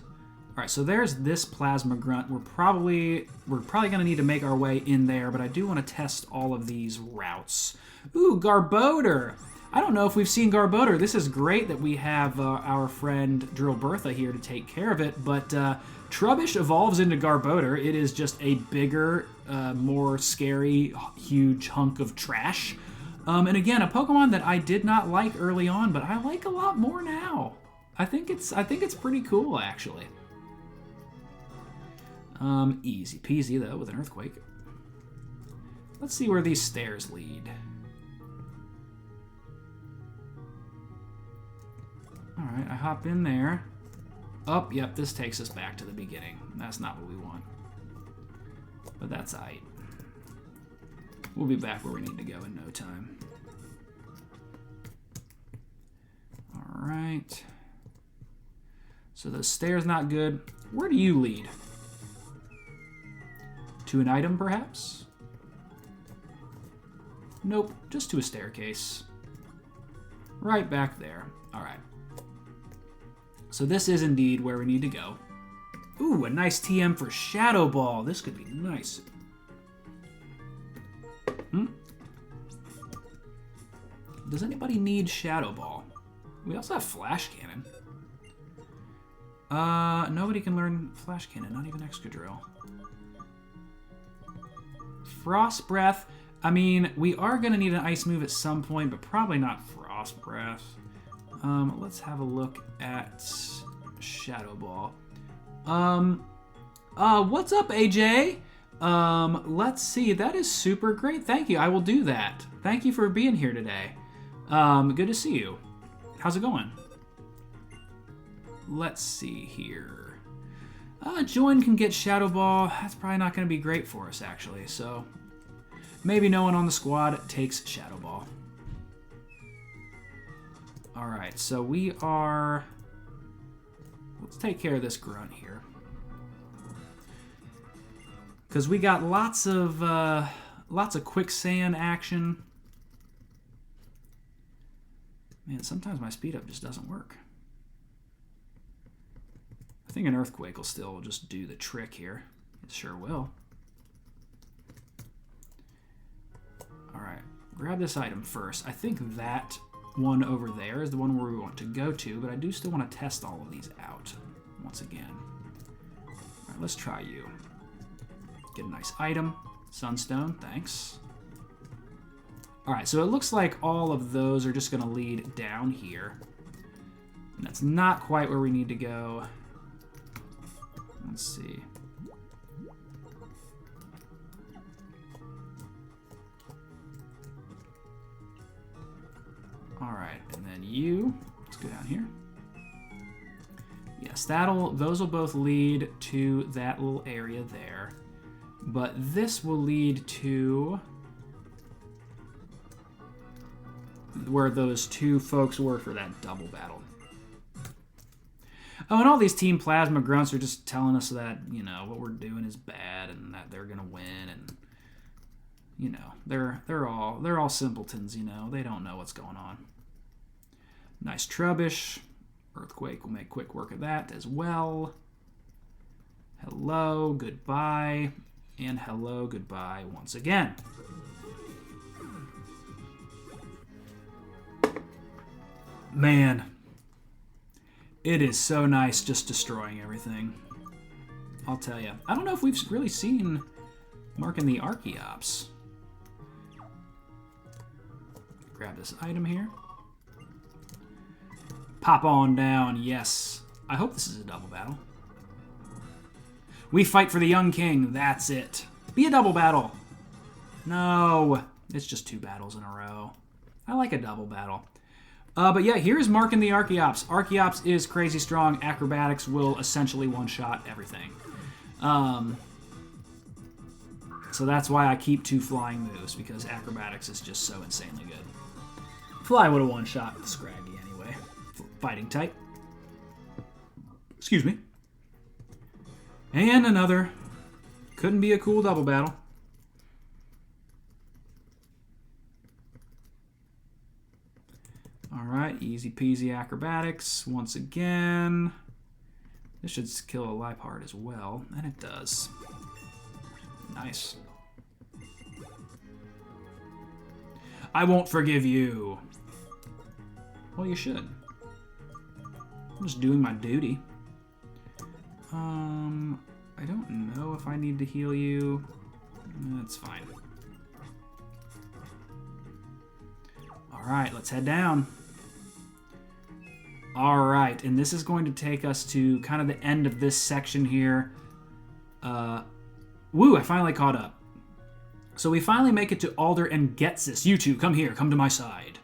All right, so there's this Plasma Grunt. We're probably gonna need to make our way in there, but I do want to test all of these routes. Ooh, Garbodor! I don't know if we've seen Garbodor. This is great that we have our friend Drill Bertha here to take care of it, but Trubbish evolves into Garbodor. It is just a bigger, more scary, huge hunk of trash. And again, a Pokemon that I did not like early on, but I like a lot more now. I think it's pretty cool, actually. Easy peasy, though, with an Earthquake. Let's see where these stairs lead. Alright, I hop in there. Oh, yep, this takes us back to the beginning. That's not what we want. But that's aight. We'll be back where we need to go in no time. Alright. So the stairs not good. Where do you lead? To an item, perhaps? Nope, just to a staircase. Right back there. Alright. So this is indeed where we need to go. Ooh, a nice TM for Shadow Ball. This could be nice. Does anybody need Shadow Ball? We also have Flash Cannon. Nobody can learn Flash Cannon, not even Excadrill. Frost Breath. I mean, we are going to need an Ice move at some point, but probably not Frost Breath. Let's have a look at Shadow Ball. What's up, AJ? Let's see. That is super great. Thank you. I will do that. Thank you for being here today. Good to see you. How's it going? let's see here. Join can get Shadow Ball. That's probably not going to be great for us, actually. So maybe no one on the squad takes Shadow Ball. Alright, so we are... Let's take care of this grunt here. Because we got lots of quicksand action. Man, sometimes my speed up just doesn't work. I think an earthquake will still just do the trick here. It sure will. Alright, grab this item first. I think that one over there is the one where we want to go to, but I do still want to test all of these out once again. Alright, let's try you. Get a nice item. Sunstone, thanks. Alright, so it looks like all of those are just going to lead down here. And that's not quite where we need to go. Let's see. Alright, and then you, let's go down here. Yes, those will both lead to that little area there. But this will lead to where those two folks were for that double battle. Oh, and all these Team Plasma grunts are just telling us that, you know, what we're doing is bad and that they're gonna win, and you know, they're all simpletons, you know. They don't know what's going on. Nice Trubbish. Earthquake will make quick work of that as well. Hello, goodbye, and hello, goodbye once again. Man, it is so nice just destroying everything. I'll tell you. I don't know if we've really seen Marking the Archaeops. Grab this item here. Pop on down, yes. I hope this is a double battle. We fight for the young king, that's it. Be a double battle. No, it's just 2 battles in a row. I like a double battle. But yeah, here's Marking the Archaeops. Archaeops is crazy strong. Acrobatics will essentially one-shot everything. So that's why I keep 2 flying moves, because acrobatics is just so insanely good. Fly would have one-shot the Scraggy anyway. Fighting type. Excuse me. And another. Couldn't be a cool double battle. Alright, easy peasy acrobatics once again. This should kill a Lipard as well, and it does. Nice. I won't forgive you. Well, you should. I'm just doing my duty. I don't know if I need to heal you. That's fine. Alright, let's head down. Alright, and this is going to take us to kind of the end of this section here. Woo, I finally caught up. So we finally make it to Alder and Getsis. You two, come here, come to my side.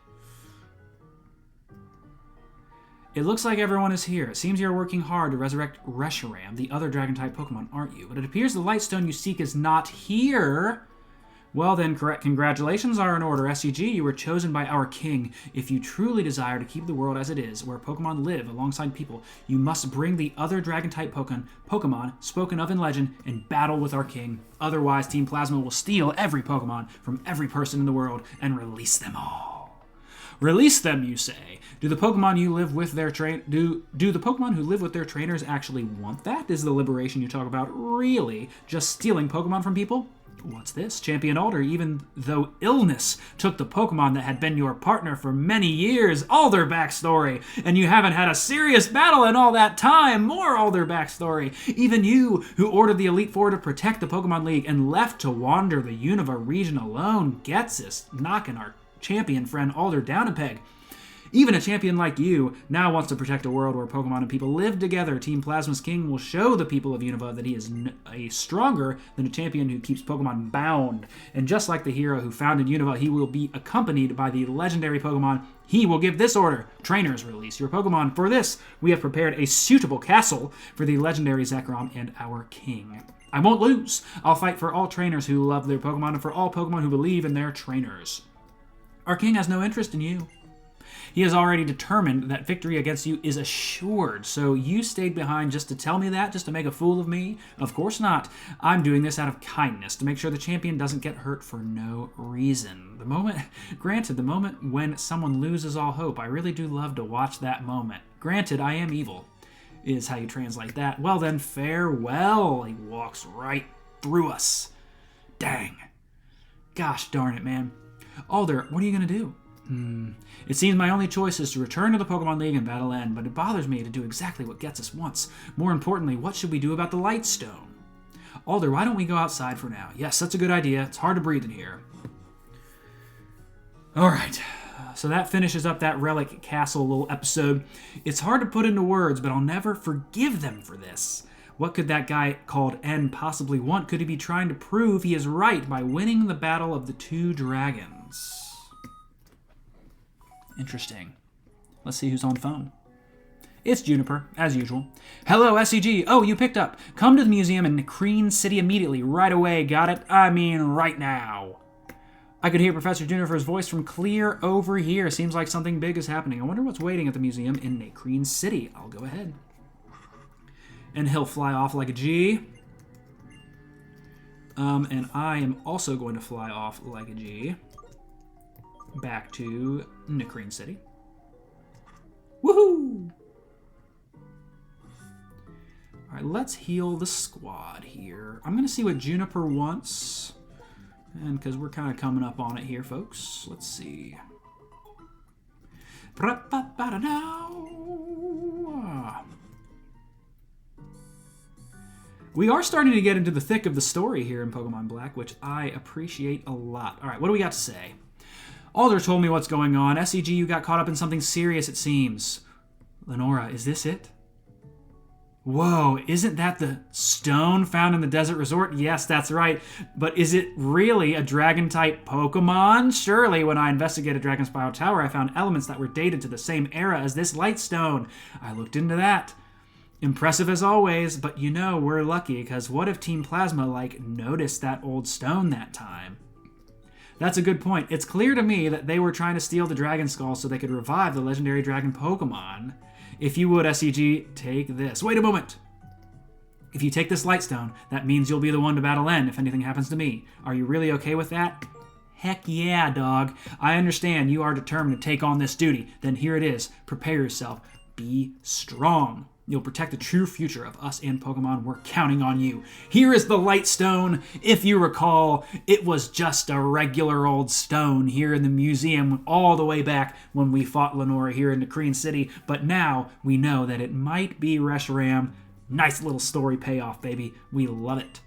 It looks like everyone is here. It seems you're working hard to resurrect Reshiram, the other Dragon-type Pokemon, aren't you? But it appears the Lightstone you seek is not here. Well then, congratulations are in order, SCG. You were chosen by our king. If you truly desire to keep the world as it is, where Pokemon live alongside people, you must bring the other Dragon-type Pokemon spoken of in legend and battle with our king. Otherwise, Team Plasma will steal every Pokemon from every person in the world and release them all. Release them, you say? Do the Pokemon you live with their do the Pokemon who live with their trainers actually want that? Is the liberation you talk about really just stealing Pokemon from people? What's this? Champion Alder, even though illness took the Pokemon that had been your partner for many years. Alder backstory. And you haven't had a serious battle in all that time. More Alder backstory. Even you, who ordered the Elite Four to protect the Pokemon League and left to wander the Unova region alone, gets this, knocking our champion friend Alder down a peg. Even a champion like you now wants to protect a world where Pokemon and people live together. Team Plasma's King will show the people of Unova that he is stronger than a champion who keeps Pokemon bound. And just like the hero who founded Unova, he will be accompanied by the legendary Pokemon. He will give this order. Trainers, release your Pokemon. For this, we have prepared a suitable castle for the legendary Zekrom and our king. I won't lose. I'll fight for all trainers who love their Pokemon and for all Pokemon who believe in their trainers. Our king has no interest in you. He has already determined that victory against you is assured, so you stayed behind just to tell me that, just to make a fool of me? Of course not. I'm doing this out of kindness, to make sure the champion doesn't get hurt for no reason. The moment when someone loses all hope, I really do love to watch that moment. Granted, I am evil, is how you translate that. Well then, farewell. He walks right through us. Dang. Gosh darn it, man. Alder, what are you going to do? It seems my only choice is to return to the Pokemon League and battle end, but it bothers me to do exactly what gets us once. More importantly, what should we do about the Light Stone? Alder, why don't we go outside for now? Yes, that's a good idea. It's hard to breathe in here. Alright, so that finishes up that Relic Castle little episode. It's hard to put into words, but I'll never forgive them for this. What could that guy called N possibly want? Could he be trying to prove he is right by winning the battle of the two dragons? Interesting. Let's see who's on the phone. It's Juniper, as usual. Hello, SEG. Oh, you picked up. Come to the museum in Creen City immediately. Right away. Got it? I mean, right now. I could hear Professor Juniper's voice from clear over here. Seems like something big is happening. I wonder what's waiting at the museum in Creen City. I'll go ahead. And he'll fly off like a G. And I am also going to fly off like a G. Back to Creen City. Woohoo! Alright, let's heal the squad here. I'm going to see what Juniper wants. And because we're kind of coming up on it here, folks. Let's see. We are starting to get into the thick of the story here in Pokemon Black, which I appreciate a lot. Alright, what do we got to say? Alder told me what's going on. SEG, you got caught up in something serious, it seems. Lenora, is this it? Whoa, isn't that the stone found in the desert resort? Yes, that's right. But is it really a dragon-type Pokemon? Surely, when I investigated Dragon Spire Tower, I found elements that were dated to the same era as this light stone. I looked into that. Impressive as always, but you know, we're lucky, because what if Team Plasma, noticed that old stone that time? That's a good point. It's clear to me that they were trying to steal the Dragon Skull so they could revive the legendary dragon Pokemon. If you would, SEG, take this. Wait a moment! If you take this Light Stone, that means you'll be the one to battle N if anything happens to me. Are you really okay with that? Heck yeah, dog. I understand you are determined to take on this duty. Then here it is. Prepare yourself. Be strong. You'll protect the true future of us and Pokemon. We're counting on you. Here is the Light Stone. If you recall, it was just a regular old stone here in the museum all the way back when we fought Lenora here in Creen City. But now we know that it might be Reshiram. Nice little story payoff, baby. We love it.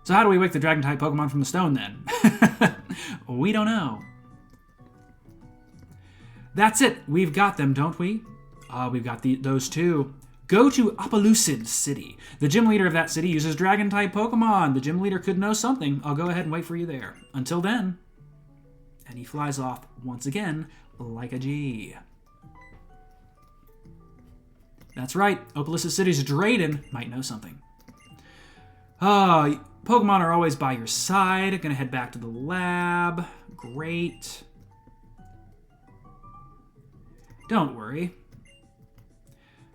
So how do we wake the Dragon-type Pokemon from the stone then? We don't know. That's it. We've got them, don't we? We've got those two. Go to Appaloosid City. The gym leader of that city uses Dragon-type Pokemon. The gym leader could know something. I'll go ahead and wait for you there. Until then. And he flies off once again like a G. That's right. Appaloosid City's Drayden might know something. Pokemon are always by your side. Gonna head back to the lab. Great. Don't worry.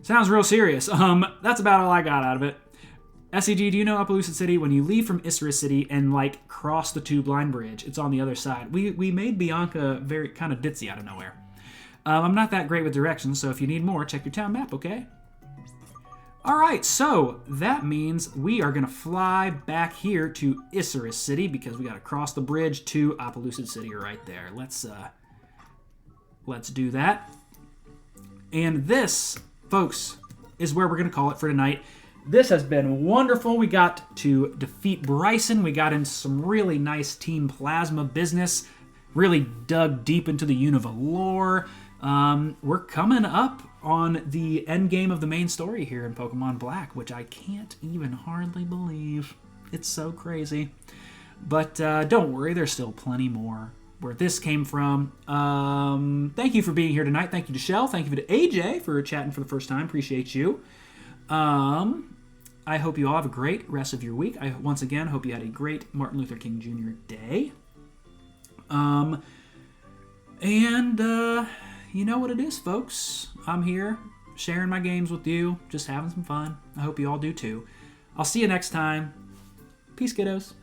Sounds real serious. That's about all I got out of it. SEG, do you know Appaloosid City? When you leave from Isra City and, cross the Tube Line Bridge, it's on the other side. We made Bianca very kind of ditzy out of nowhere. I'm not that great with directions, so if you need more, check your town map, okay? Alright, so that means we are going to fly back here to Isra City because we got to cross the bridge to Appaloosid City right there. Let's do that. And this, folks, is where we're going to call it for tonight. This has been wonderful. We got to defeat Brycen. We got into some really nice Team Plasma business. really dug deep into the Unova lore. We're coming up on the end game of the main story here in Pokemon Black, which I can't even hardly believe. It's so crazy. But don't worry, there's still plenty more where this came from. Thank you for being here tonight. Thank you to Shell. Thank you to AJ for chatting for the first time. Appreciate you. I hope you all have a great rest of your week. I once again hope you had a great Martin Luther King Jr. Day. You know what it is, folks. I'm here sharing my games with you, just having some fun. I hope you all do too. I'll see you next time. Peace, kiddos.